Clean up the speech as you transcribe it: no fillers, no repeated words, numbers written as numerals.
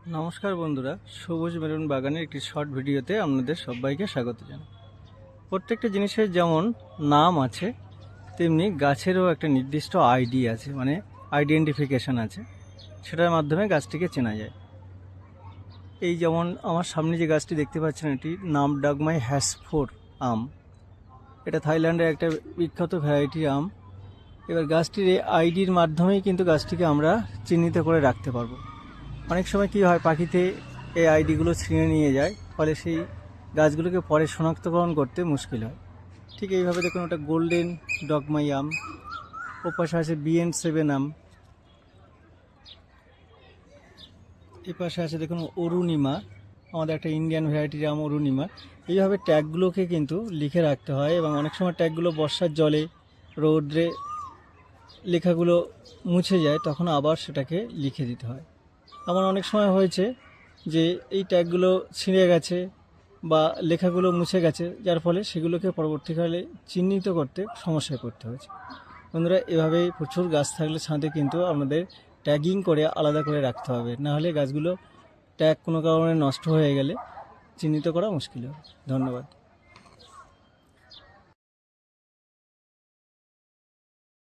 নমস্কার বন্ধুরা, সবুজ মেরুন বাগানের একটি শর্ট ভিডিওতে আপনাদের সবাইকে স্বাগত জানাই। প্রত্যেকটা জিনিসের যেমন নাম আছে, তেমনি গাছেরও একটা নির্দিষ্ট আইডি আছে, মানে আইডেন্টিফিকেশন আছে। সেটার মাধ্যমে গাছটিকে চেনা যায়। এই যেমন আমার সামনে যে গাছটি দেখতে পাচ্ছেন, এটি নামডাকমাই হ্যাসফোর আম। এটা থাইল্যান্ডের একটা বিখ্যাত ভ্যারাইটি আম। এবার গাছটির এই আইডির মাধ্যমেই কিন্তু গাছটিকে আমরা চিহ্নিত করে রাখতে পারবো। অনেক সময় কী হয়, পাখিতে এই আইডিগুলো ছিঁড়ে নিয়ে যায়, ফলে সেই গাছগুলোকে পরে শনাক্তকরণ করতে মুশকিল হয়। ঠিক এইভাবে দেখুন, ওটা গোল্ডেন ডগমাই আম, ও পাশে আছে BN7 আম, এ পাশে আছে দেখুন অরুণিমা, আমাদের একটা ইন্ডিয়ান ভ্যারাইটির আম অরুণিমা। এইভাবে ট্যাগগুলোকে কিন্তু লিখে রাখতে হয়, এবং অনেক সময় ট্যাগগুলো বর্ষার জলে, রৌদ্রে লেখাগুলো মুছে যায়, তখন আবার সেটাকে লিখে দিতে হয়। এমন অনেক সময় হয়েছে যে এই ট্যাগগুলো ছিঁড়ে গেছে বা লেখাগুলো মুছে গেছে, যার ফলে সেগুলোকে পরবর্তীকালে চিহ্নিত করতে সমস্যায় পড়তে হয়েছে। বন্ধুরা, এভাবেই প্রচুর গাছ থাকলে ছাদে কিন্তু আপনাদের ট্যাগিং করে আলাদা করে রাখতে হবে, নাহলে গাছগুলো ট্যাগ কোনো কারণে নষ্ট হয়ে গেলে চিহ্নিত করা মুশকিল হবে। ধন্যবাদ।